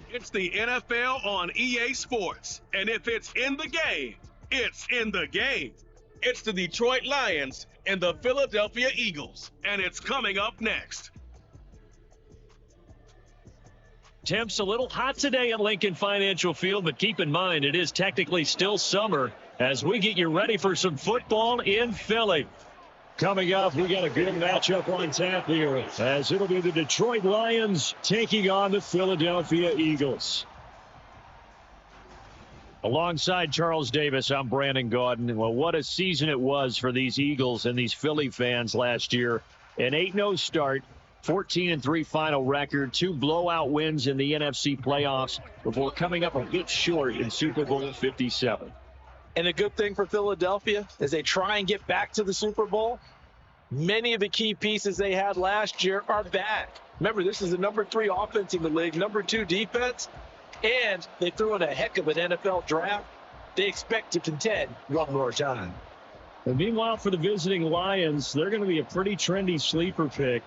It's the NFL on EA Sports, and if it's in the game, it's in the game. It's the Detroit Lions and the Philadelphia Eagles, and it's coming up next. Temps a little hot today at Lincoln Financial Field, but keep in mind it is technically still summer as we get you ready for some football in Philly. Coming up, we got a good matchup on tap here as it'll be the Detroit Lions taking on the Philadelphia Eagles. Alongside Charles Davis, I'm Brandon Gaudin. Well, what a season it was for these Eagles and these Philly fans last year. An 8-0 start, 14-3 final record, 2 blowout wins in the NFC playoffs before coming up a bit short in Super Bowl 57. And the good thing for Philadelphia is they try and get back to the Super Bowl. Many of the key pieces they had last year are back. Remember, this is the number 3 offense in the league, number 2 defense, and they threw in a heck of an NFL draft. They expect to contend one more time. And meanwhile, for the visiting Lions, they're going to be a pretty trendy sleeper pick.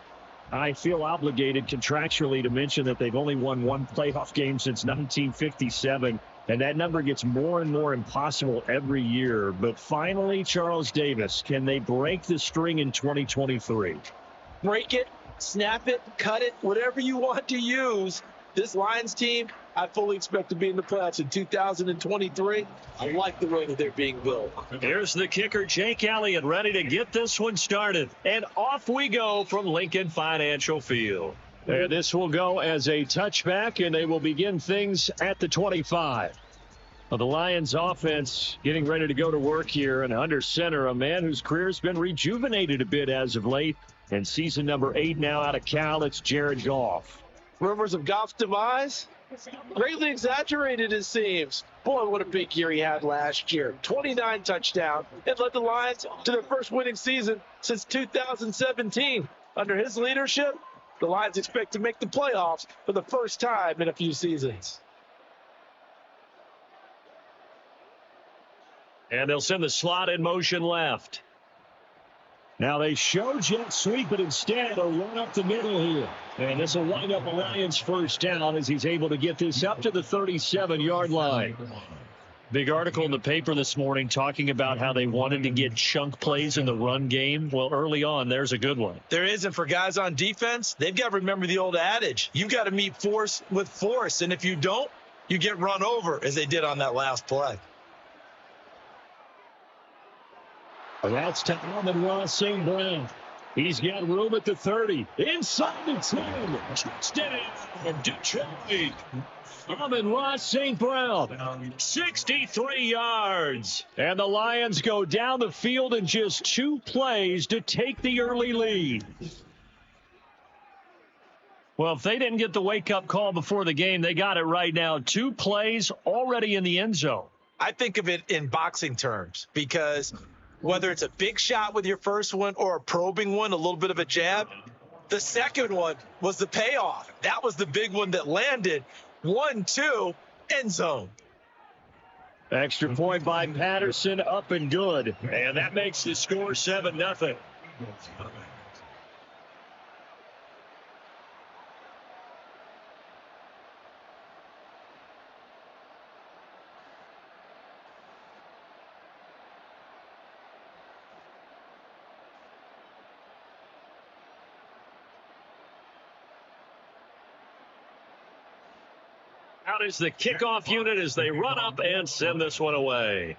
I feel obligated contractually to mention that they've only won 1 playoff game since 1957. And that number gets more and more impossible every year. But finally, Charles Davis, can they break the string in 2023? Break it, snap it, cut it, whatever you want to use. This Lions team, I fully expect to be in the playoffs in 2023. I like the way that they're being built. Here's the kicker, Jake Elliott, ready to get this one started. And off we go from Lincoln Financial Field. And this will go as a touchback, and they will begin things at the 25. Well, the Lions offense getting ready to go to work here, and under center, a man whose career has been rejuvenated a bit as of late. And season number 8 now out of Cal, it's Jared Goff. Rumors of Goff's demise? Greatly exaggerated, it seems. Boy, what a big year he had last year. 29 touchdowns and led the Lions to their first winning season since 2017. Under his leadership, the Lions expect to make the playoffs for the first time in a few seasons. And they'll send the slot in motion left. Now they show jet sweep, but instead a run up the middle here. And this will wind up a Lions first down as he's able to get this up to the 37-yard line. Big article in the paper this morning talking about how they wanted to get chunk plays in the run game. Well, early on, there's a good one. There is, and for guys on defense, they've got to remember the old adage. You've got to meet force with force, and if you don't, you get run over, as they did on that last play. That's Talman Ross St. Brown. He's got room at the 30. Inside the 10. Touchdown, Detroit. Amon-Ra St. Brown, 63 yards. And the Lions go down the field in just 2 plays to take the early lead. Well, if they didn't get the wake-up call before the game, they got it right now. 2 plays already in the end zone. I think of it in boxing terms because whether it's a big shot with your first one or a probing one, a little bit of a jab, the second one was the payoff. That was the big one that landed. 1-2, end zone. Extra point by Patterson, up and good. And that makes the score 7-0. Out is the kickoff unit as they run up and send this one away.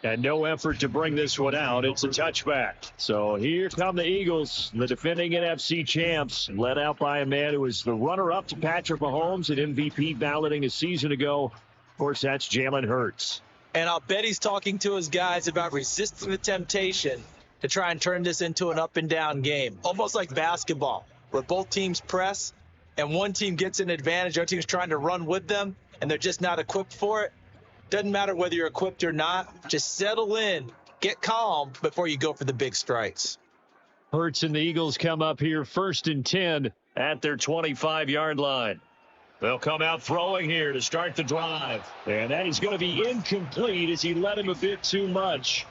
And no effort to bring this one out. It's a touchback. So here come the Eagles, the defending NFC champs, led out by a man who was the runner-up to Patrick Mahomes at MVP balloting a season ago. Of course, that's Jalen Hurts. And I'll bet he's talking to his guys about resisting the temptation to try and turn this into an up-and-down game, almost like basketball, where both teams press and one team gets an advantage, other team's trying to run with them, and they're just not equipped for it. Doesn't matter whether you're equipped or not. Just settle in, get calm before you go for the big strikes. Hurts and the Eagles come up here 1st and 10 at their 25-yard line. They'll come out throwing here to start the drive. And that is going to be incomplete as he led him a bit too much.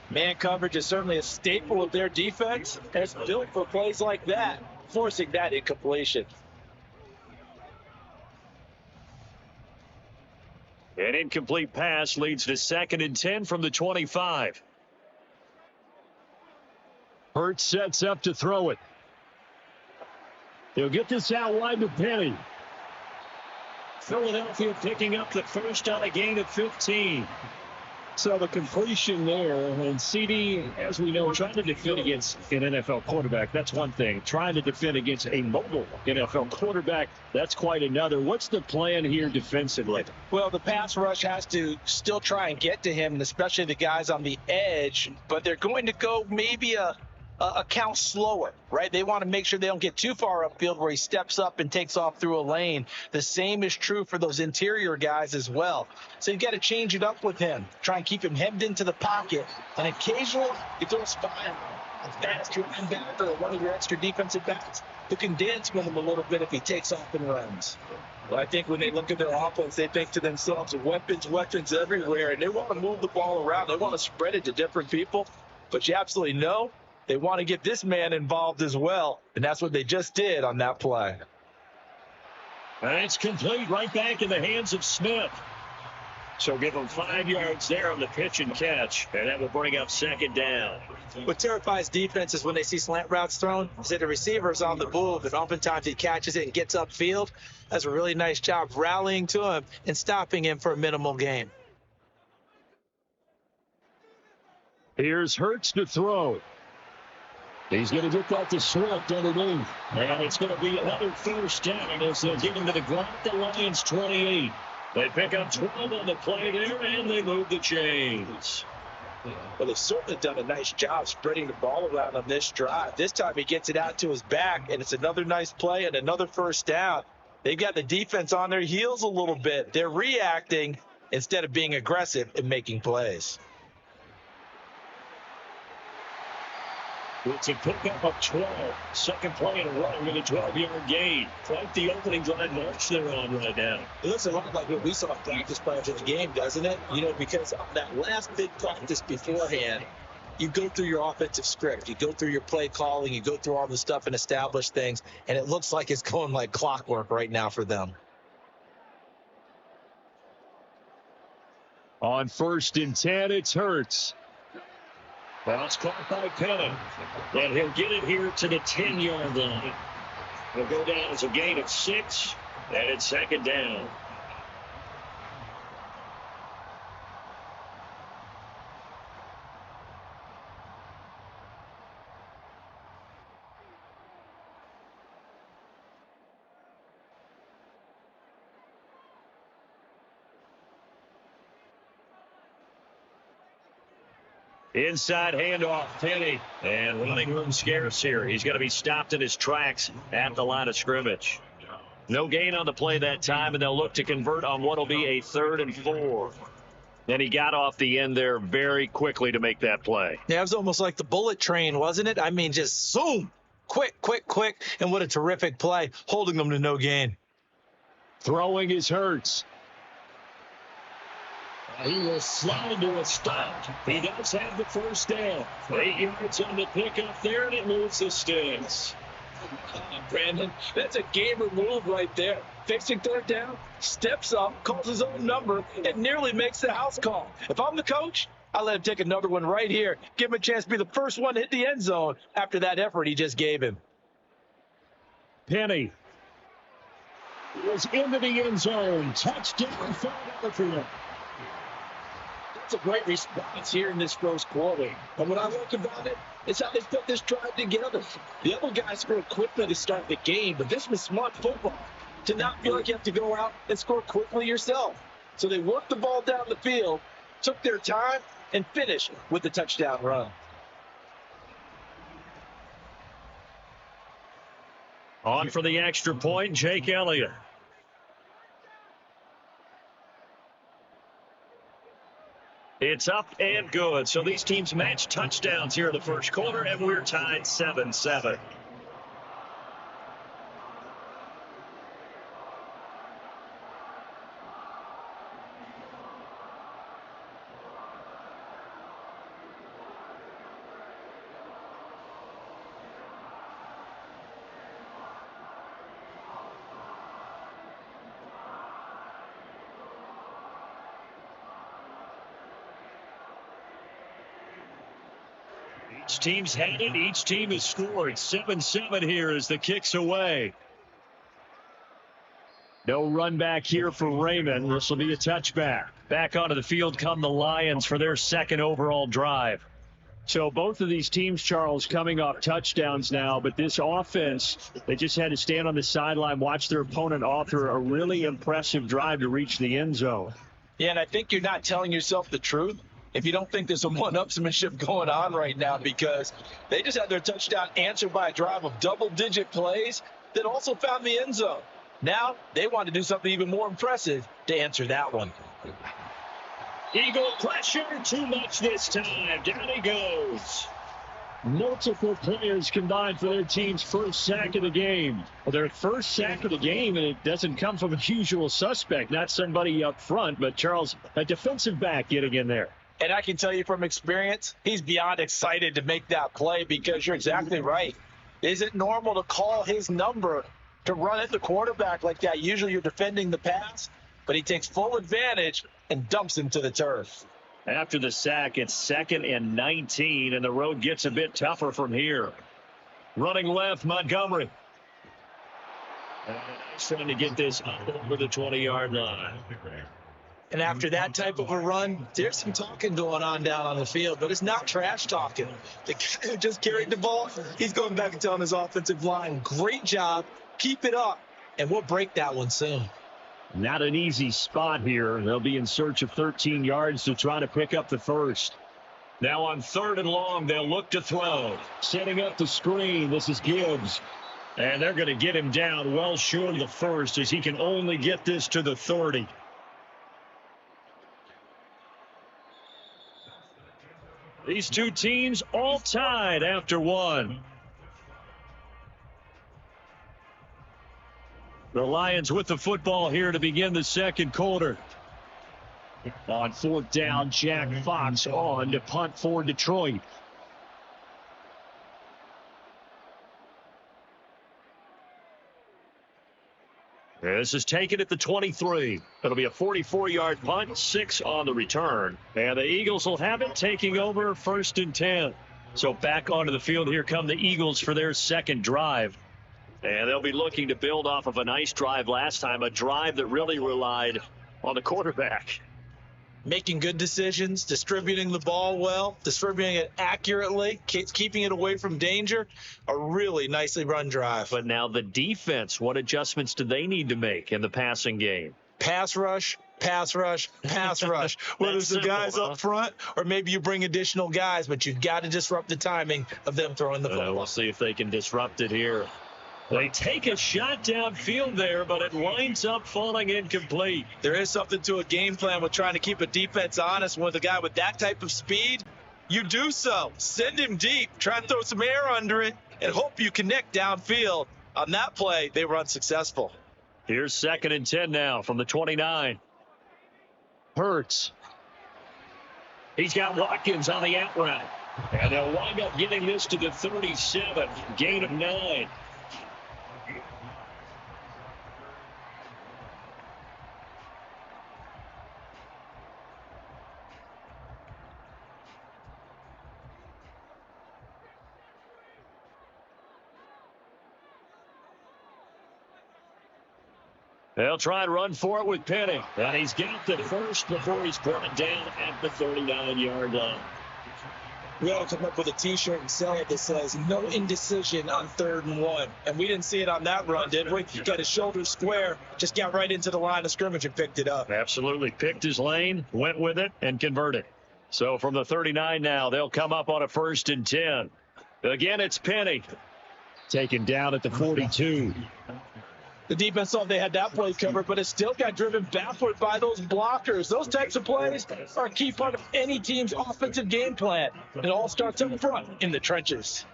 Man coverage is certainly a staple of their defense. And it's built for plays like that, forcing that incompletion. An incomplete pass leads to 2nd and 10 from the 25. Hurts sets up to throw it. He'll get this out wide to Penny. Philadelphia picking up the first on a gain of 15. So the completion there, and CD, as we know, trying to defend against an NFL quarterback, that's one thing. Trying to defend against a mobile NFL quarterback, that's quite another. What's the plan here defensively? Well, the pass rush has to still try and get to him, and especially the guys on the edge, but they're going to go maybe a count slower, right? They want to make sure they don't get too far upfield where he steps up and takes off through a lane. The same is true for those interior guys as well. So you've got to change it up with him. Try and keep him hemmed into the pocket. And occasionally, you throw a spy a faster linebacker or one of your extra defensive backs who can dance with him a little bit if he takes off and runs. Well, I think when they look at their offense, they think to themselves, weapons everywhere, and they want to move the ball around. They want to spread it to different people. But you absolutely know they want to get this man involved as well, and that's what they just did on that play. And it's complete right back in the hands of Smith. So give them 5 yards there on the pitch and catch, and that will bring up 2nd down. What terrifies defenses when they see slant routes thrown is that the receiver's on the move, and oftentimes he catches it and gets upfield. That's a really nice job rallying to him and stopping him for a minimal gain. Here's Hurts to throw. He's going to get that to Swift underneath. And it's going to be another first down as they'll get him to the ground at the Lions 28. They pick up 12 on the play there, and they move the chains. Well, they've certainly done a nice job spreading the ball around on this drive. This time he gets it out to his back, and it's another nice play and another first down. They've got the defense on their heels a little bit. They're reacting instead of being aggressive and making plays. It's a pickup of 12. Second play in a row with a 12-yard gain. Quite the opening drive march they're on right now. It looks a lot like what we saw practice prior to the game, doesn't it? You know, because on that last big practice beforehand, you go through your offensive script. You go through your play calling. You go through all the stuff and establish things. And it looks like it's going like clockwork right now for them. On 1st and 10, it's Hurts. Bounce caught by Penny. And he'll get it here to the 10-yard line. He'll go down as a gain of 6, and it's 2nd down. Inside handoff, Penny. And running room scarce here. He's going to be stopped in his tracks at the line of scrimmage. No gain on the play that time, and they'll look to convert on what will be a 3rd and 4. And he got off the end there very quickly to make that play. Yeah, it was almost like the bullet train, wasn't it? I mean, just zoom. Quick. And what a terrific play, holding them to no gain. Throwing is Hurts. He will slide to a stop. He does have the first down. 8 yards on the pickup there, and it moves the sticks. Brandon, that's a gamer move right there. Fixing 3rd down, steps up, calls his own number, and nearly makes the house call. If I'm the coach, I let him take another one right here. Give him a chance to be the first one to hit the end zone after that effort he just gave him. Penny was into the end zone. Touchdown, Philadelphia. That's a great response here in this first quarter. And what I like about it is how they put this drive together. The other guys scored quickly to start the game, but this was smart football. To not feel like you have to go out and score quickly yourself. So they worked the ball down the field, took their time, and finished with the touchdown run. On for the extra point, Jake Elliott. It's up and good. So these teams match touchdowns here in the first quarter, and we're tied 7-7. Each team's had it. Each team has scored. 7-7 here as the kick's away. No run back here for Raymond. This will be a touchback. Back onto the field come the Lions for their second overall drive. So both of these teams, Charles, coming off touchdowns now, but this offense, they just had to stand on the sideline, watch their opponent author a really impressive drive to reach the end zone. Yeah, and I think you're not telling yourself the truth if you don't think there's a one-upsmanship going on right now, because they just had their touchdown answered by a drive of double-digit plays that also found the end zone. Now they want to do something even more impressive to answer that one. Eagle pressure, too much this time. Down he goes. Multiple players combined for their team's first sack of the game. Well, their first sack of the game, and it doesn't come from a usual suspect, not somebody up front, but Charles, a defensive back getting in there. And I can tell you from experience, he's beyond excited to make that play, because you're exactly right. Is it normal to call his number to run at the quarterback like that? Usually you're defending the pass, but he takes full advantage and dumps him to the turf. After the sack, it's 2nd and 19, and the road gets a bit tougher from here. Running left, Montgomery. He's trying to get this up over the 20-yard line. And after that type of a run, there's some talking going on down on the field, but it's not trash talking. The guy who just carried the ball, he's going back and telling his offensive line, great job, keep it up, and we'll break that one soon. Not an easy spot here. They'll be in search of 13 yards to try to pick up the first. Now on 3rd and long, they'll look to throw. Setting up the screen, this is Gibbs. And they're going to get him down well short of the first, as he can only get this to the 30. These two teams all tied after one. The Lions with the football here to begin the second quarter. On 4th down, Jack Fox on to punt for Detroit. This is taken at the 23. It'll be a 44-yard punt, 6 on the return. And the Eagles will have it, taking over 1st and 10. So back onto the field, here come the Eagles for their second drive. And they'll be looking to build off of a nice drive last time, a drive that really relied on the quarterback. Making good decisions, distributing the ball well, distributing it accurately, keeping it away from danger. A really nicely run drive. But now the defense, what adjustments do they need to make in the passing game? Pass rush, pass rush, pass rush. Whether it's the guys up front or maybe you bring additional guys, but you've got to disrupt the timing of them throwing the football. We'll see if they can disrupt it here. They take a shot downfield there, but it winds up falling incomplete. There is something to a game plan with trying to keep a defense honest. With a guy with that type of speed, you do so. Send him deep, try and throw some air under it, and hope you connect downfield. On that play, they were unsuccessful. Here's 2nd and 10 now from the 29. Hurts. He's got Watkins on the out route. And they'll wind up getting this to the 37. Gain of 9. They'll try and run for it with Penny. And he's got the first before he's brought down at the 39-yard line. We ought to come up with a T-shirt and sell it that says, no indecision on 3rd and 1. And we didn't see it on that run, did we? Got his shoulder square, just got right into the line of scrimmage and picked it up. Absolutely. Picked his lane, went with it, and converted. So from the 39 now, they'll come up on a 1st and 10. Again, it's Penny. Taken down at the 42. The defense thought they had that play covered, but it still got driven backward by those blockers. Those types of plays are a key part of any team's offensive game plan. It all starts up front in the trenches.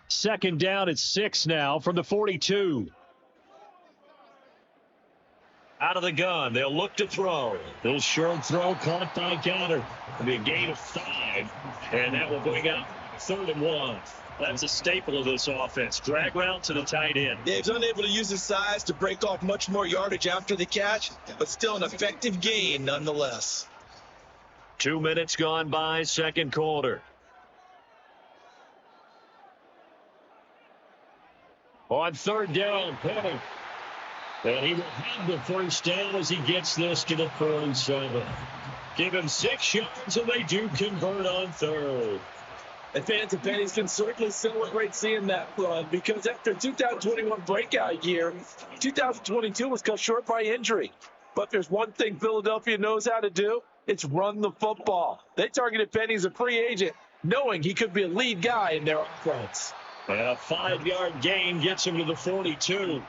2nd down at 6 now from the 42. Out of the gun, they'll look to throw. This short throw caught by Goddard. It'll be a gain of 5, and that will bring up 3rd and 1. That's a staple of this offense. Drag route to the tight end. Dave's unable to use his size to break off much more yardage after the catch, but still an effective gain nonetheless. 2 minutes gone by, second quarter. On third down, Penny. And he will have the first down as he gets this to the 47. Give him 6 yards, and they do convert on third. And fans of Pennies can certainly celebrate seeing that run, because after 2021 breakout year, 2022 was cut short by injury. But there's one thing Philadelphia knows how to do. It's run the football. They targeted Penny as a free agent, knowing he could be a lead guy in their offense. And a 5-yard gain gets him to the 42.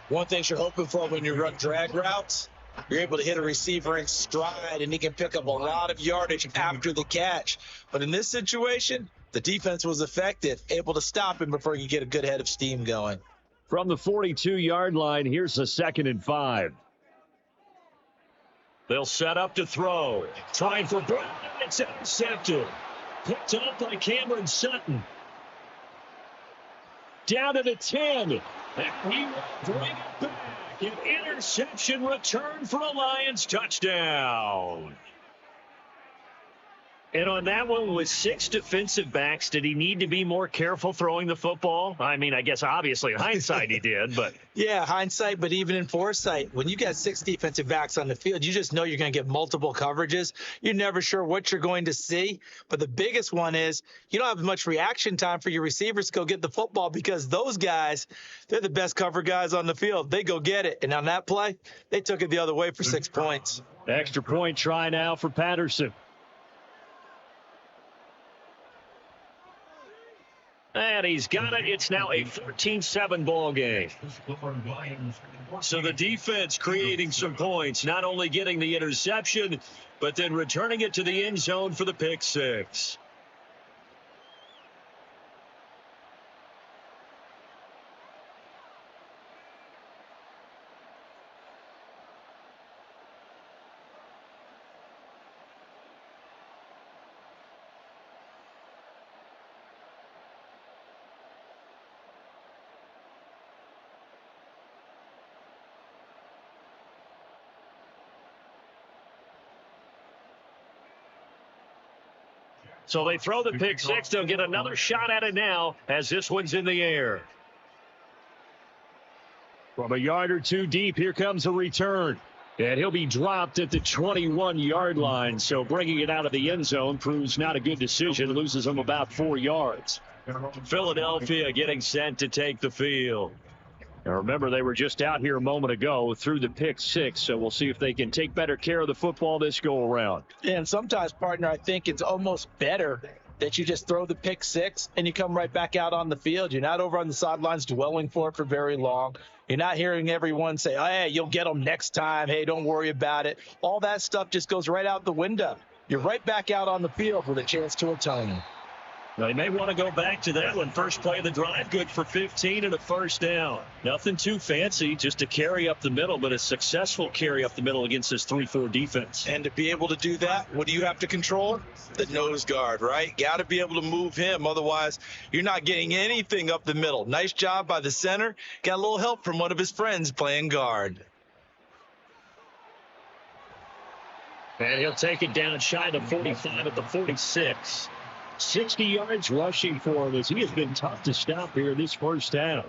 One thing you're hoping for when you run drag routes, you're able to hit a receiver in stride, and he can pick up a lot of yardage after the catch. But in this situation, the defense was effective, able to stop him before he could get a good head of steam going. From the 42-yard line, here's a 2nd and 5. They'll set up to throw. Trying for Brown. It's intercepted. Picked up by Cameron Sutton. Down to the 10. And he will bring it back. An interception return for a Lions touchdown. And on that one, with 6 defensive backs, did he need to be more careful throwing the football? I mean, I guess obviously in hindsight he did, but. Yeah, hindsight, but even in foresight, when you got 6 defensive backs on the field, you just know you're going to get multiple coverages. You're never sure what you're going to see. But the biggest one is you don't have much reaction time for your receivers to go get the football, because those guys, they're the best cover guys on the field. They go get it. And on that play, they took it the other way for 6 points. Extra point try now for Patterson. And he's got it. It's now a 14-7 ball game. So the defense creating some points, not only getting the interception, but then returning it to the end zone for the pick six. So they throw the pick six. They'll get another shot at it now as this one's in the air. From a yard or two deep, here comes a return. And he'll be dropped at the 21-yard line. So bringing it out of the end zone proves not a good decision. Loses him about 4 yards. Philadelphia getting set to take the field. Now remember, they were just out here a moment ago through the pick six, so we'll see if they can take better care of the football this go-around. And sometimes, partner, I think it's almost better that you just throw the pick six and you come right back out on the field. You're not over on the sidelines dwelling for it for very long. You're not hearing everyone say, oh, hey, you'll get them next time. Hey, don't worry about it. All that stuff just goes right out the window. You're right back out on the field with a chance to atone. Now, you may want to go back to that one. First play of the drive, good for 15 and a first down. Nothing too fancy, just a carry up the middle, but a successful carry up the middle against this 3-4 defense. And to be able to do that, what do you have to control? The nose guard, right? Got to be able to move him. Otherwise, you're not getting anything up the middle. Nice job by the center. Got a little help from one of his friends playing guard. And he'll take it down shy of 45 at the 46. 60 yards rushing for him as he has been tough to stop here this first half.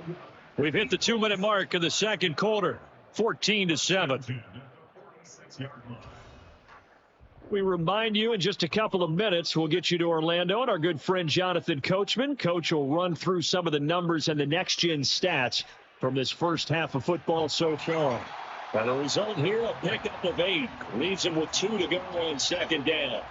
We've hit the 2-minute mark of the second quarter, 14-7. We remind you in just a couple of minutes, we'll get you to Orlando and our good friend Jonathan Coachman. Coach will run through some of the numbers and the next-gen stats from this first half of football so far. And the result here, a pickup of 8. Leaves him with 2 to go on second down.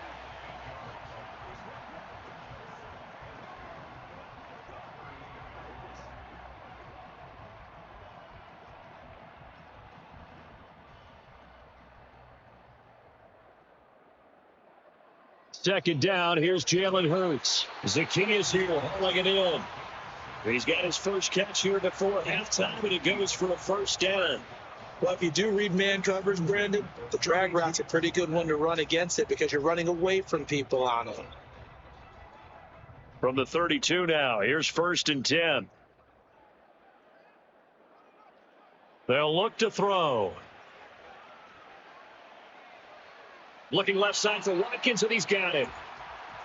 Second down, here's Jalen Hurts. Zacchaeus here, hauling it in. He's got his first catch here before halftime, and it goes for a first down. Well, if you do read man covers, Brandon, the drag route's a pretty good one to run against it because you're running away from people on it. From the 32 now, here's 1st and 10. They'll look to throw. Looking left side for Watkins, and he's got it.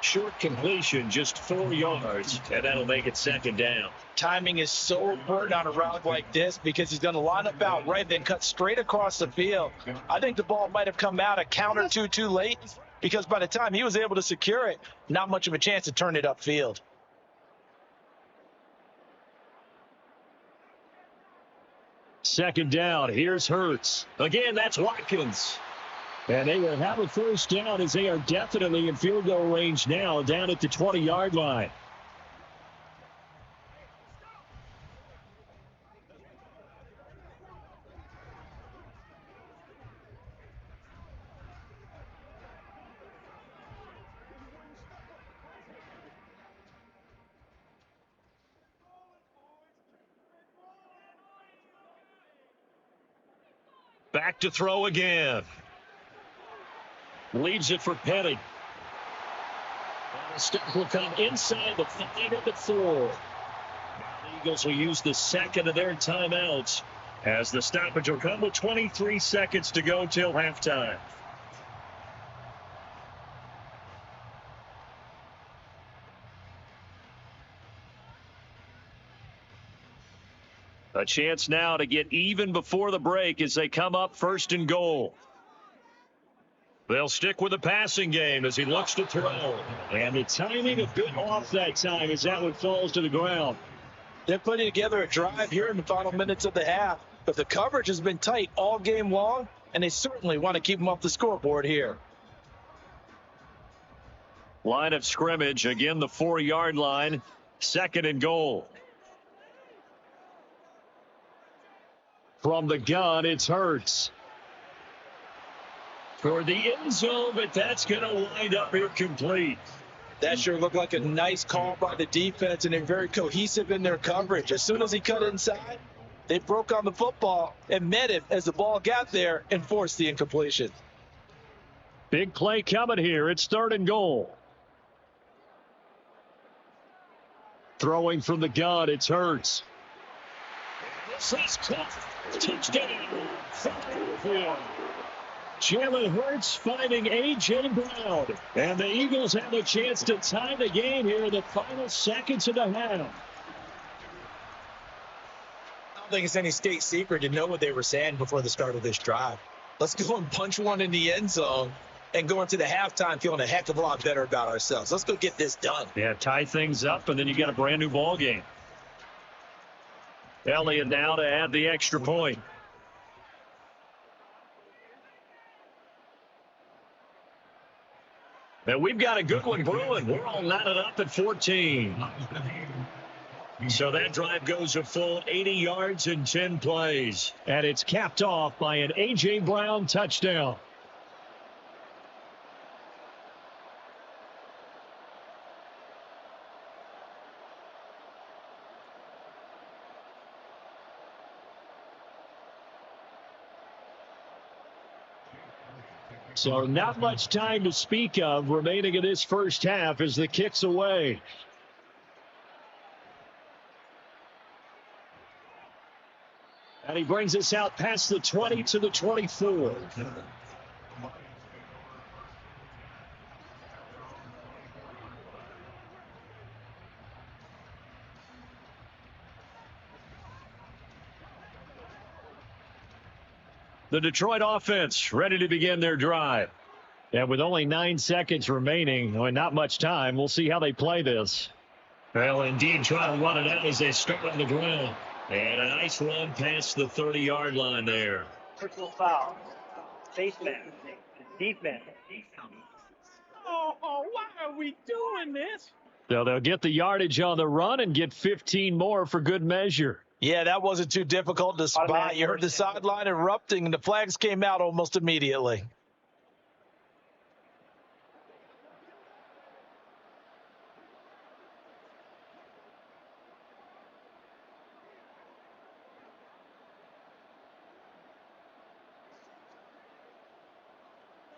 Short completion, just 4 yards, and that'll make it 2nd down. Timing is so important on a route like this because he's going to line up out right, then cut straight across the field. I think the ball might have come out a count or two too late because by the time he was able to secure it, not much of a chance to turn it upfield. Second down, here's Hurts. Again, that's Watkins. And they will have a 1st down as they are definitely in field goal range now, down at the 20-yard line. Back to throw again. Leaves it for Petty. And the step will come inside the 5 of the 4. The Eagles will use the 2nd of their timeouts as the stoppage will come with 23 seconds to go till halftime. A chance now to get even before the break as they come up 1st and goal. They'll stick with the passing game as he looks to throw. And the timing a bit off that time as that one falls to the ground. They're putting together a drive here in the final minutes of the half, but the coverage has been tight all game long, and they certainly want to keep them off the scoreboard here. Line of scrimmage, again the 4-yard line, 2nd and goal. From the gun, it's Hurts. For the end zone, but that's going to wind up incomplete. That sure looked like a nice call by the defense, and they're very cohesive in their coverage. As soon as he cut inside, they broke on the football and met him as the ball got there and forced the incompletion. Big play coming here. It's 3rd and goal. Throwing from the gun, it's Hurts. This is touchdown. Jalen Hurts finding A.J. Brown. And the Eagles have a chance to tie the game here in the final seconds of the half. I don't think it's any state secret to know what they were saying before the start of this drive. Let's go and punch one in the end zone and go into the halftime feeling a heck of a lot better about ourselves. Let's go get this done. Yeah, tie things up, and then you got a brand new ball game. Elliott now to add the extra point. And we've got a good one brewing. We're all knotted up at 14. So that drive goes a full 80 yards in 10 plays. And it's capped off by an A.J. Brown touchdown. So not much time to speak of remaining in this first half as the kick's away. And he brings us out past the 20 to the 24. The Detroit offense ready to begin their drive. And with only 9 seconds remaining, well, not much time, we'll see how they play this. Well, indeed, trying to run it out as they start on the ground. And a nice run past the 30-yard line there. Personal foul. Face man. Defense. Oh, why are we doing this? So they'll get the yardage on the run and get 15 more for good measure. Yeah, that wasn't too difficult to spot. You heard the sideline erupting, and the flags came out almost immediately.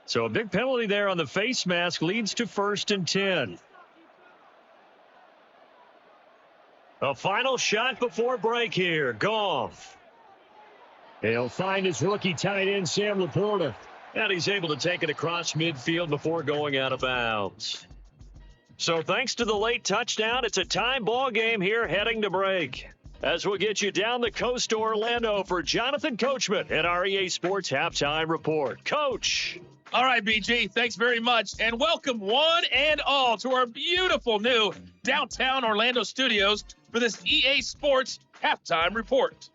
So a big penalty there on the face mask leads to 1st and 10. A final shot before break here. Goff. He'll find his rookie tight end, Sam Laporta. And he's able to take it across midfield before going out of bounds. So thanks to the late touchdown, it's a time ball game here heading to break. As we'll get you down the coast to Orlando for Jonathan Coachman at our EA Sports Halftime Report. Coach. All right, BG, thanks very much. And welcome one and all to our beautiful new downtown Orlando studios for this EA Sports Halftime Report.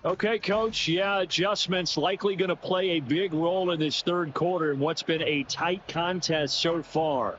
Okay, Coach. Yeah, adjustments likely going to play a big role in this third quarter in what's been a tight contest so far.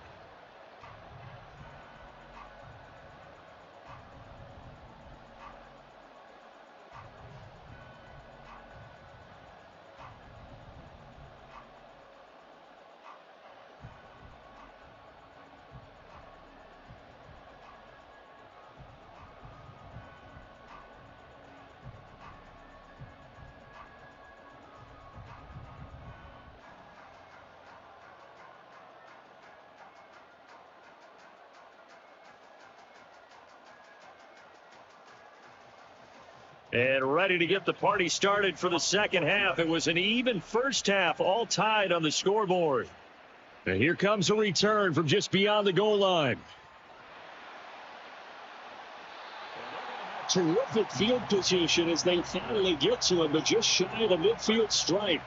And ready to get the party started for the second half. It was an even first half, all tied on the scoreboard. And here comes a return from just beyond the goal line. Terrific field position as they finally get to him, but just shy of the midfield stripe.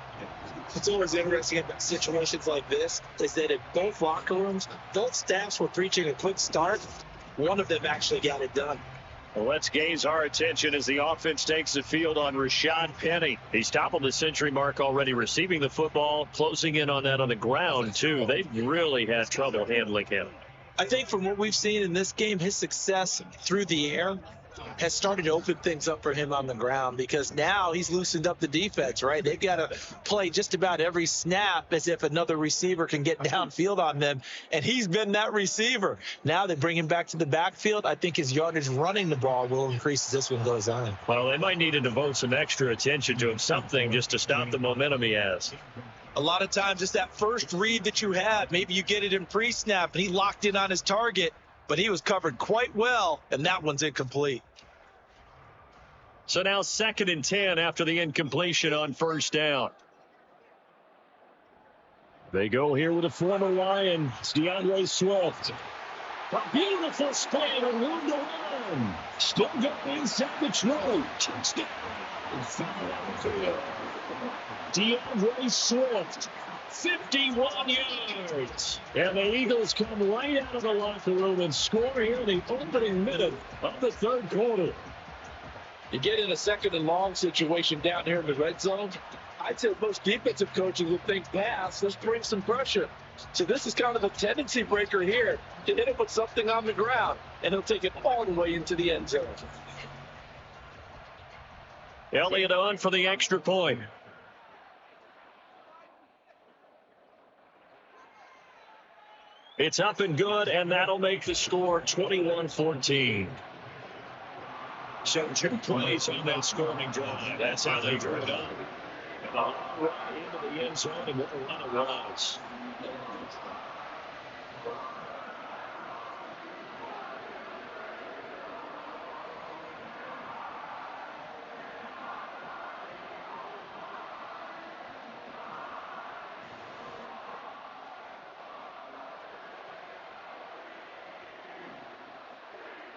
It's always interesting about situations like this is that in both locker rooms, both staffs were preaching a quick start. One of them actually got it done. Well, let's gaze our attention as the offense takes the field on Rashad Penny. He's toppled the century mark already, receiving the football, closing in on that on the ground, too. They've really had trouble handling him. I think from what we've seen in this game, his success through the air has started to open things up for him on the ground because now he's loosened up the defense, right? They've got to play just about every snap as if another receiver can get downfield on them, and he's been that receiver. Now they bring him back to the backfield. I think his yardage running the ball will increase as this one goes on. Well, they might need to devote some extra attention to him, something just to stop the momentum he has. A lot of times it's that first read that you have. Maybe you get it in pre-snap, and he locked in on his target, but he was covered quite well, and that one's incomplete. So now 2nd and 10 after the incompletion on first down. They go here with a former Lion. It's DeAndre Swift. A beautiful span around the line. Still going inside the throw. Touchdown. DeAndre Swift. 51 yards. And the Eagles come right out of the locker room and score here in the opening minute of the third quarter. You get in a 2nd and long situation down here in the red zone, I'd say most defensive coaches would think pass. Let's bring some pressure. So this is kind of a tendency breaker here to hit it with something on the ground, and he'll take it all the way into the end zone. Elliott on for the extra point. It's up and good, and that'll make the score 21-14. So 2 plays on that scoring drive. That's how they drew it up. Right into the end zone, and what a run it was.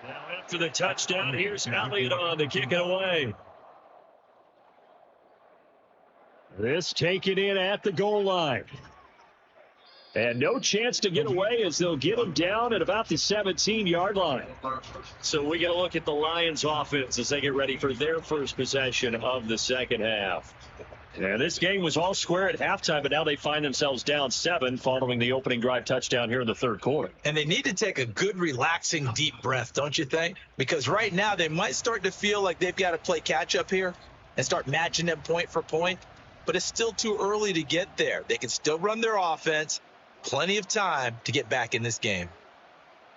Now after the touchdown, here's Elliott on to kick it away. This taken in at the goal line. And no chance to get away as they'll get him down at about the 17-yard line. So we get a look at the Lions offense as they get ready for their first possession of the second half. And this game was all square at halftime, but now they find themselves down 7 following the opening drive touchdown here in the third quarter. And they need to take a good, relaxing, deep breath, don't you think? Because right now they might start to feel like they've got to play catch-up here and start matching them point for point. But it's still too early to get there. They can still run their offense. Plenty of time to get back in this game.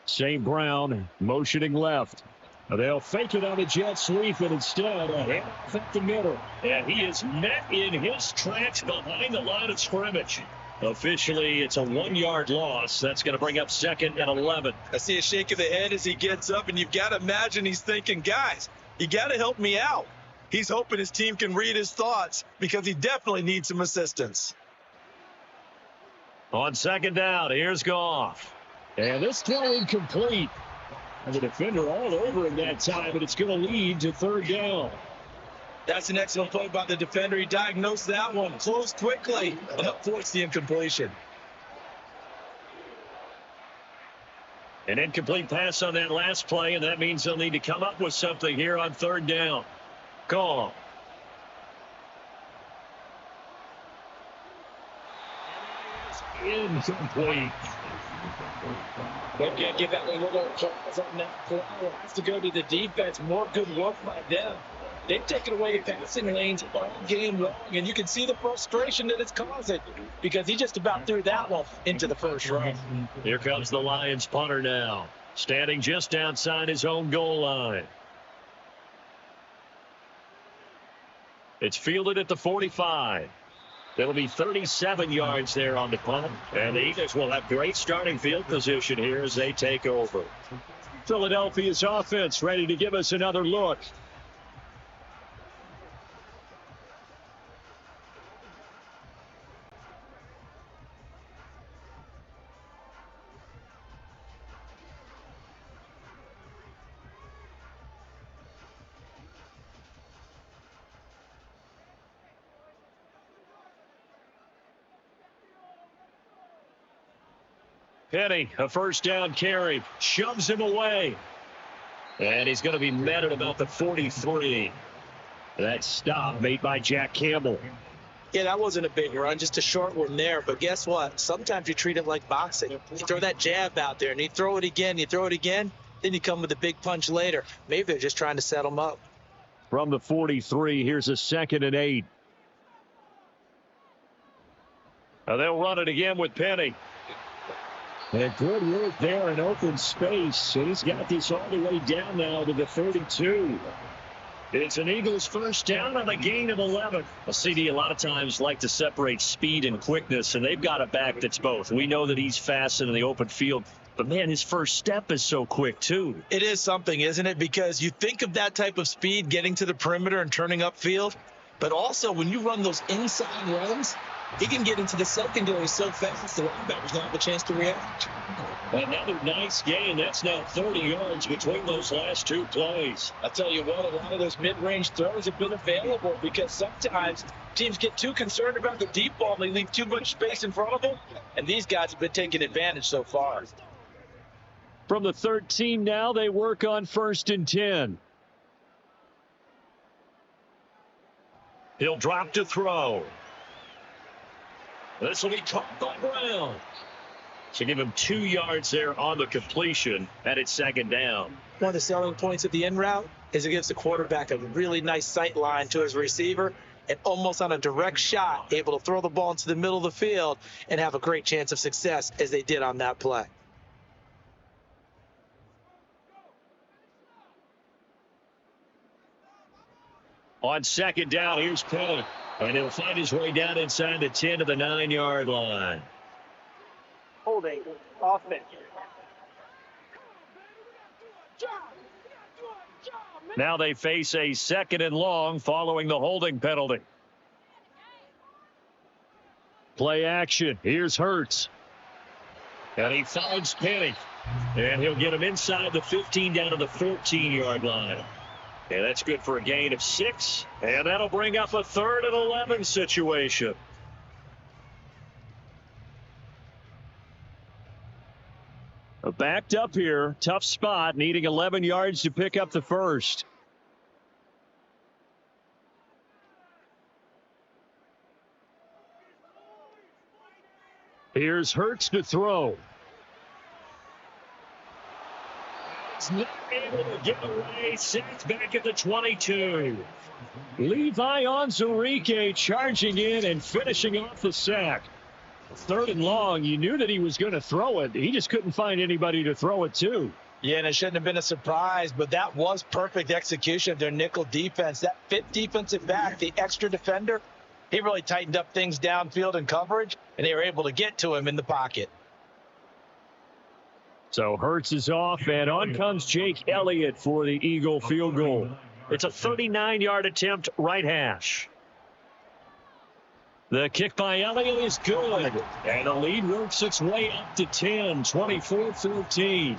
St. Brown motioning left. They'll fake it on a jet sweep, and instead a handoff at the middle. And he is met in his tracks behind the line of scrimmage. Officially, it's a 1-yard loss. That's going to bring up 2nd and 11. I see a shake of the head as he gets up, and you've got to imagine he's thinking, guys, You got to help me out. He's hoping his team can read his thoughts because he definitely needs some assistance. On second down, here's Goff. And this throw incomplete. And the defender all over him that time, but it's going to lead to third down. That's an excellent play by the defender. He diagnosed that one, closed quickly, and forced the incompletion. An incomplete pass on that last play, and that means they'll need to come up with something here on third down. Call. Incomplete. They can't give that a little pause on that play. It has to go to the defense. More good work by them. They've taken away passing lanes all game long, and you can see the frustration that it's causing because he just about threw that one into the first row. Here comes the Lions punter now, standing just outside his own goal line. It's fielded at the 45. There'll be 37 yards there on the punt, and the Eagles will have great starting field position here as they take over. Philadelphia's offense ready to give us another look. Penny, a first down carry, shoves him away. And he's going to be met at about the 43. That stop made by Jack Campbell. Yeah, that wasn't a big run, just a short one there. But guess what? Sometimes you treat it like boxing. You throw that jab out there, and you throw it again, then you come with a big punch later. Maybe they're just trying to set him up. From the 43, here's a 2nd and 8. Now they'll run it again with Penny. And good work there in open space. And he's got this all the way down now to the 32. It's an Eagles first down on a gain of 11. A CD a lot of times like to separate speed and quickness, and they've got a back that's both. We know that he's fast in the open field, but man, his first step is so quick too. It is something, isn't it? Because you think of that type of speed getting to the perimeter and turning upfield, but also when you run those inside runs, he can get into the secondary so fast the linebackers don't have a chance to react. Another nice gain. That's now 30 yards between those last two plays. I tell you what, a lot of those mid-range throws have been available because sometimes teams get too concerned about the deep ball and they leave too much space in front of them, and these guys have been taking advantage so far. From the 13 now, they work on 1st and 10. He'll drop to throw. This will be caught by Brown. So give him 2 yards there on the completion, and it's 2nd down. One of the selling points of the in route is it gives the quarterback a really nice sight line to his receiver and almost on a direct shot able to throw the ball into the middle of the field and have a great chance of success as they did on that play. On 2nd down, here's Penny. And he'll find his way down inside the 10 to the 9-yard line. Holding. Offense. Now they face a 2nd and long following the holding penalty. Play action. Here's Hurts. And he finds Penny. And he'll get him inside the 15 down to the 14-yard line. And that's good for a gain of 6. And that'll bring up a 3rd and 11 situation. Backed up here. Tough spot. Needing 11 yards to pick up the first. Here's Hurts to throw. Not able to get away. Sacked back at the 22. Levi Onwuzurike charging in and finishing off the sack. 3rd and long. You knew that he was going to throw it. He just couldn't find anybody to throw it to. Yeah, and it shouldn't have been a surprise, but that was perfect execution of their nickel defense. That 5th defensive back, the extra defender, he really tightened up things downfield in coverage, and they were able to get to him in the pocket. So Hurts is off, and on comes Jake Elliott for the Eagle field goal. It's a 39-yard attempt, right hash. The kick by Elliott is good. And the lead works its way up to 10, 24-14.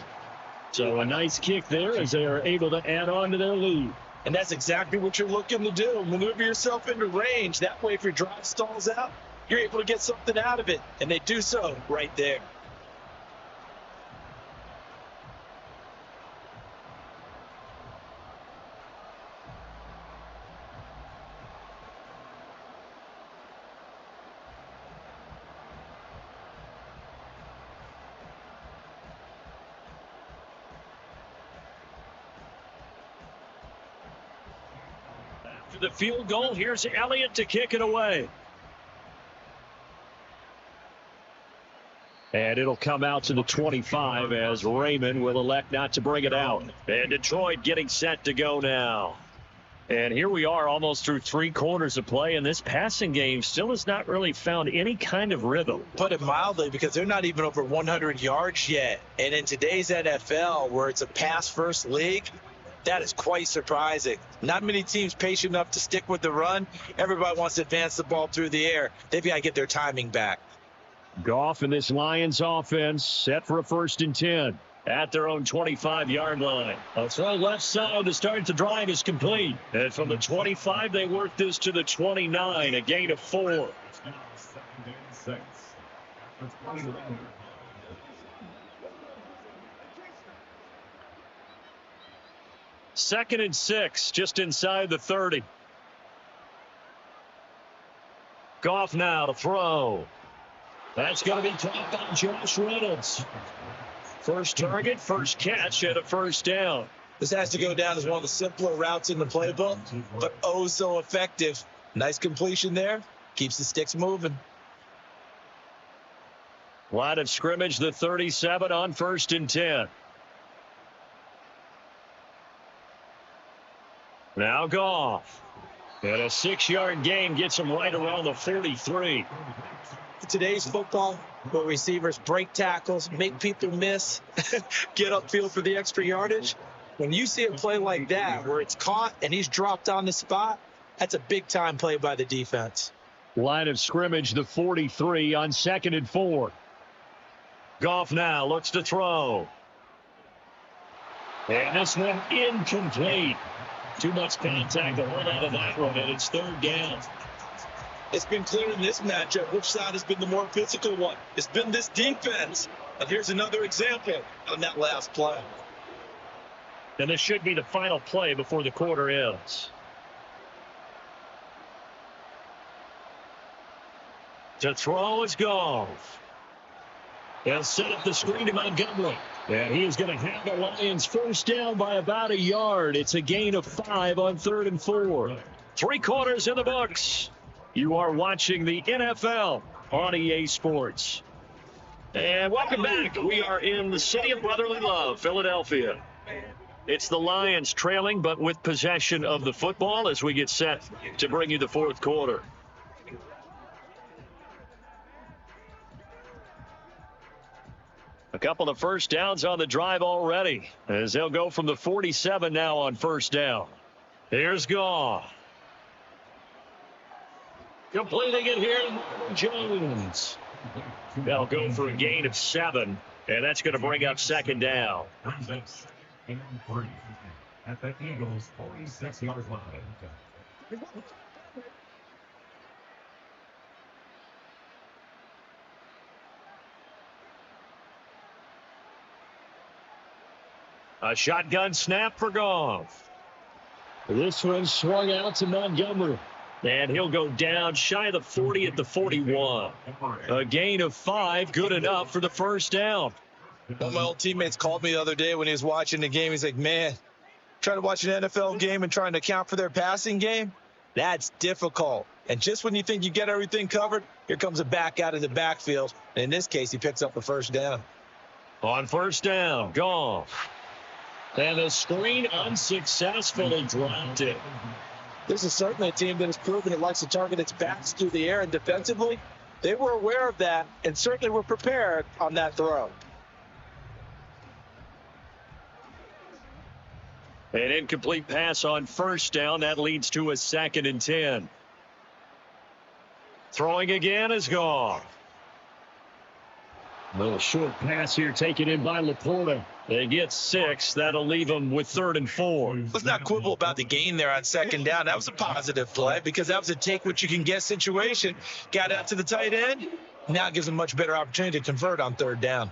So a nice kick there as they are able to add on to their lead. And that's exactly what you're looking to do. Maneuver yourself into range. That way, if your drive stalls out, you're able to get something out of it. And they do so right there. The field goal. Here's Elliott to kick it away. And it'll come out to the 25 as Raymond will elect not to bring it out. And Detroit getting set to go now. And here we are almost through 3 quarters of play, and this passing game still has not really found any kind of rhythm. Put it mildly, because they're not even over 100 yards yet. And in today's NFL, where it's a pass-first league, that is quite surprising. Not many teams patient enough to stick with the run. Everybody wants to advance the ball through the air. They've got to get their timing back. Goff and this Lions offense set for a 1st and 10 at their own 25-yard line. A throw left side to start the drive is complete. And from the 25, they work this to the 29, a gain of 4. Second and 6, just inside the 30. Goff now to throw. That's going to be tapped on Josh Reynolds. First target, first catch, and a 1st down. This has to go down as one of the simpler routes in the playbook, but oh so effective. Nice completion there. Keeps the sticks moving. Line of scrimmage, the 37 on 1st and 10. Now Goff. And a 6-yard gain gets him right around the 43. Today's football, where receivers break tackles, make people miss, get upfield for the extra yardage. When you see a play like that, where it's caught and he's dropped on the spot, that's a big-time play by the defense. Line of scrimmage, the 43 on 2nd and 4. Goff now looks to throw. And this one incomplete. Too much contact to run out of that one, and it's 3rd down. It's been clear in this matchup which side has been the more physical one. It's been this defense. And here's another example on that last play. And this should be the final play before the quarter ends. To throw is Goff. They'll set up the screen to Montgomery. And he is going to have the Lions 1st down by about a yard. It's a gain of 5 on 3rd and 4. 3 quarters in the books. You are watching the NFL on EA Sports. And welcome back. We are in the city of brotherly love, Philadelphia. It's the Lions trailing, but with possession of the football as we get set to bring you the 4th quarter. A couple of 1st downs on the drive already, as they'll go from the 47 now on 1st down. Here's Goff. Completing it here, Jones. They'll go for a gain of 7, and that's going to bring up 2nd down. At the Eagles' 46-yard line. A shotgun snap for Goff. This one swung out to Montgomery. And he'll go down shy of the 40 at the 41. A gain of 5, good enough for the 1st down. One of my old teammates called me the other day when he was watching the game. He's like, man, trying to watch an NFL game and trying to account for their passing game, that's difficult. And just when you think you get everything covered, here comes a back out of the backfield. And in this case, he picks up the 1st down. On 1st down, Goff. And the screen unsuccessfully dropped it. This is certainly a team that has proven it likes to target its backs through the air, and defensively, they were aware of that and certainly were prepared on that throw. An incomplete pass on first down. That leads to a 2nd and 10. Throwing again is gone. A little short pass here taken in by Laporta. They get 6. That'll leave them with 3rd and 4. Let's not quibble about the gain there on 2nd down. That was a positive play because that was a take what you can get situation. Got out to the tight end. Now it gives them much better opportunity to convert on 3rd down.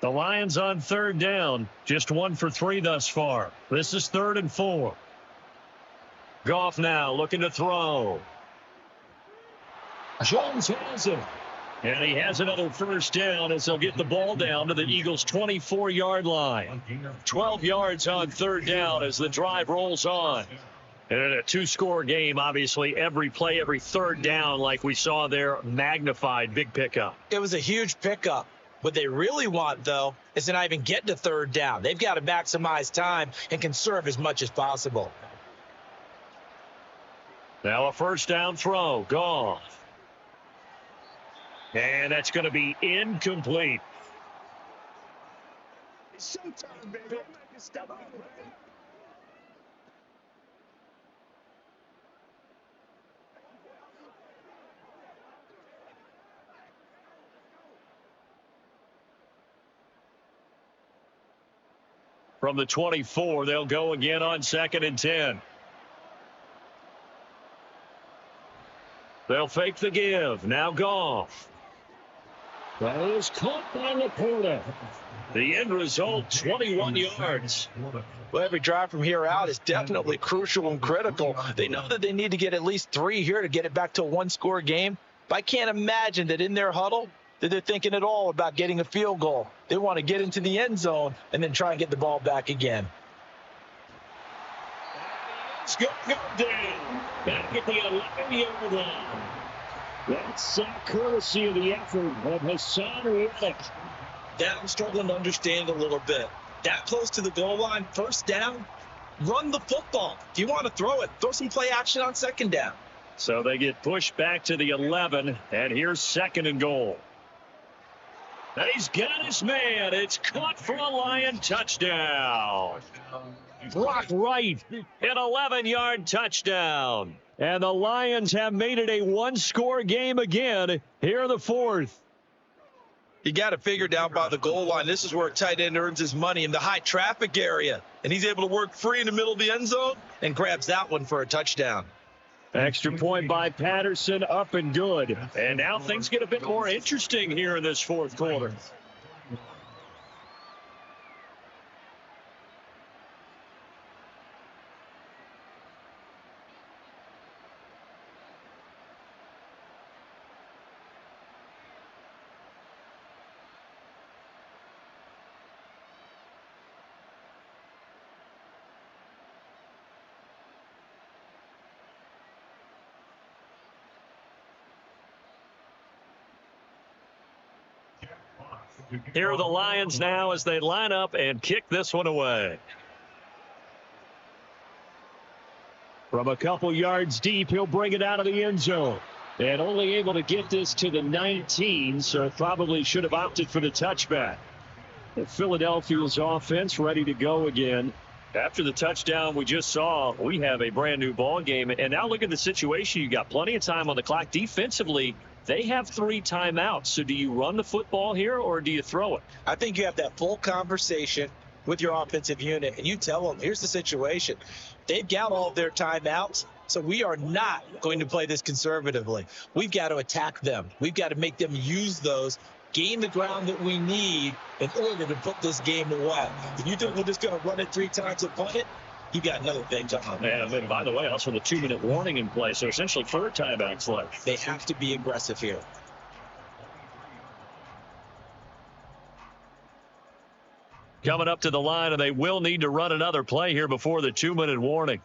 The Lions on 3rd down. Just 1 for 3 thus far. This is 3rd and 4. Goff now looking to throw. Jones has it. And he has another first down as they'll get the ball down to the Eagles' 24-yard line. 12 yards on 3rd down as the drive rolls on. And in a 2-score game, obviously, every play, every 3rd down, like we saw there, magnified, big pickup. It was a huge pickup. What they really want, though, is to not even get to 3rd down. They've got to maximize time and conserve as much as possible. Now a first down throw. Goff. And that's going to be incomplete. It's showtime, baby. Step up, man. From the 24, they'll go again on 2nd and 10. They'll fake the give. Now Goff. That is caught by Laporta. The end result, 21 yards. Well, every drive from here out is definitely crucial and critical. They know that they need to get at least 3 here to get it back to a 1-score game. But I can't imagine that in their huddle that they're thinking at all about getting a field goal. They want to get into the end zone and then try and get the ball back again. It's going to go down. Back at the 11-yard line. That's courtesy of the effort of Hassan Reddick. That I'm struggling to understand a little bit. That close to the goal line, first down, run the football. If you want to throw it, throw some play action on 2nd down. So they get pushed back to the 11, and here's 2nd and goal. And he's got his man. It's caught for a Lion touchdown. Brock Wright, an 11-yard touchdown. And the Lions have made it a 1-score game again here in the 4th. You got to figure down by the goal line. This is where a tight end earns his money in the high traffic area. And he's able to work free in the middle of the end zone and grabs that one for a touchdown. Extra point by Patterson, up and good. And now things get a bit more interesting here in this 4th quarter. Here are the Lions now as they line up and kick this one away. From a couple yards deep, he'll bring it out of the end zone. And only able to get this to the 19, so probably should have opted for the touchback. Philadelphia's offense ready to go again. After the touchdown we just saw, we have a brand new ball game. And now look at the situation. You got plenty of time on the clock. Defensively, they have 3 timeouts. So do you run the football here or do you throw it? I think you have that full conversation with your offensive unit, and you tell them, here's the situation. They've got all of their timeouts, so we are not going to play this conservatively. We've got to attack them. We've got to make them use those, gain the ground that we need in order to put this game away. If you think we're just going to run it 3 times and punt it, you got another thing to on. And by the way, also the 2-minute warning in play, so essentially 4 timeouts left. They have to be aggressive here. Coming up to the line, and they will need to run another play here before the 2-minute warning.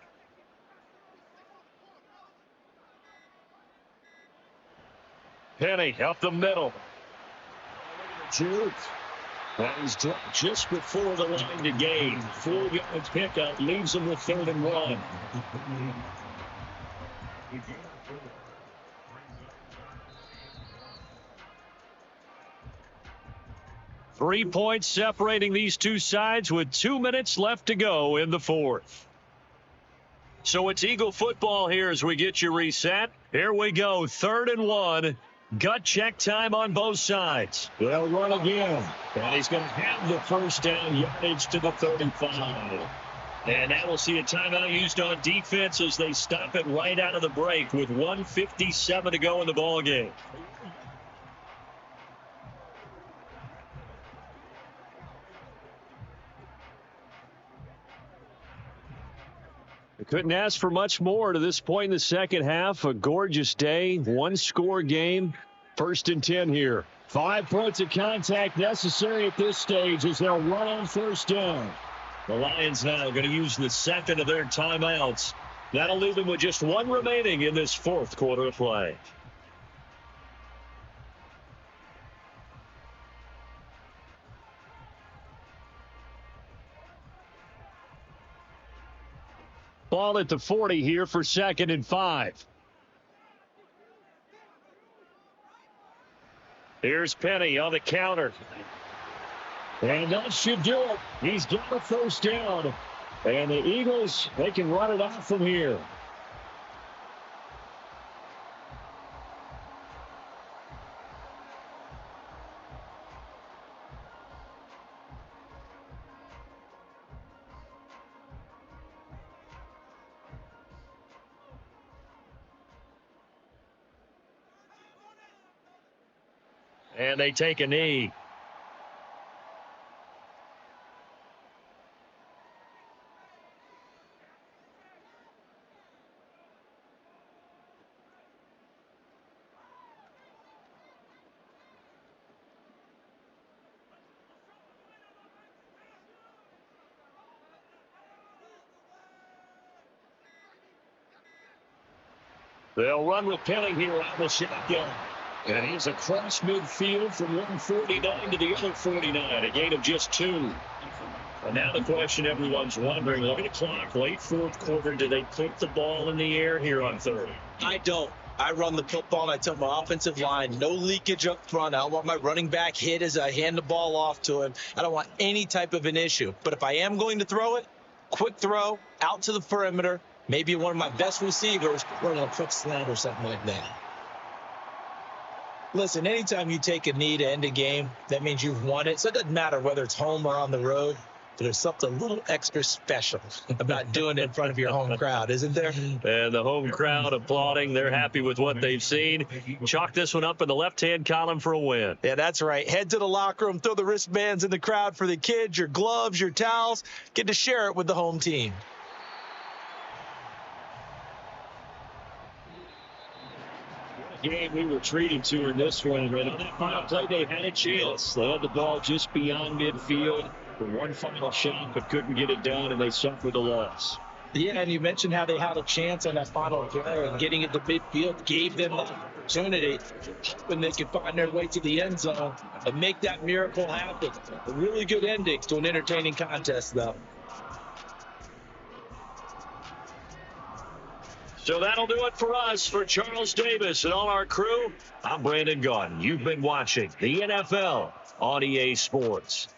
Penny up the middle. That is just before the line to gain. 4-yard pickup leaves them with 3rd and 1. 3 points separating these two sides with 2 minutes left to go in the fourth. So it's Eagle football here as we get you reset. Here we go, 3rd and 1. Gut check time on both sides. They'll run again. And he's going to have the first down yardage to the 35. And now we'll see a timeout used on defense as they stop it right out of the break with 1:57 to go in the ball game. Couldn't ask for much more to this point in the second half. A gorgeous day, 1-score game. 1st and 10 here. 5 points of contact necessary at this stage as they'll run on first down. The Lions now going to use the second of their timeouts. That'll leave them with just 1 remaining in this 4th quarter of play. Ball at the 40 here for 2nd and 5. Here's Penny on the counter. And that should do it. He's got a first down. And the Eagles, they can run it off from here. And they take a knee. They'll run with Penny here on the shotgun. And he's across midfield from 149 to the other 49, a gain of just 2. And now the question everyone's wondering, look at the clock, late 4th quarter, do they put the ball in the air here on 3rd? I don't. I run the football, and I tell my offensive line, no leakage up front. I don't want my running back hit as I hand the ball off to him. I don't want any type of an issue. But if I am going to throw it, quick throw, out to the perimeter, maybe one of my best receivers running a quick slant or something like that. Listen, anytime you take a knee to end a game, that means you've won it. So it doesn't matter whether it's home or on the road. But there's something a little extra special about doing it in front of your home crowd, isn't there? And the home crowd applauding. They're happy with what they've seen. Chalk this one up in the left-hand column for a win. Yeah, that's right. Head to the locker room, throw the wristbands in the crowd for the kids, your gloves, your towels. Get to share it with the home team. Game we were treating to in this one. Right on that final play, they had a chance. They had the ball just beyond midfield for one final shot, but couldn't get it done, and they suffered a loss. Yeah, and you mentioned how they had a chance on that final play, and getting it to midfield gave them the opportunity when they could find their way to the end zone and make that miracle happen. A really good ending to an entertaining contest, though. So that'll do it for us. For Charles Davis and all our crew, I'm Brandon Gaudin. You've been watching the NFL on EA Sports.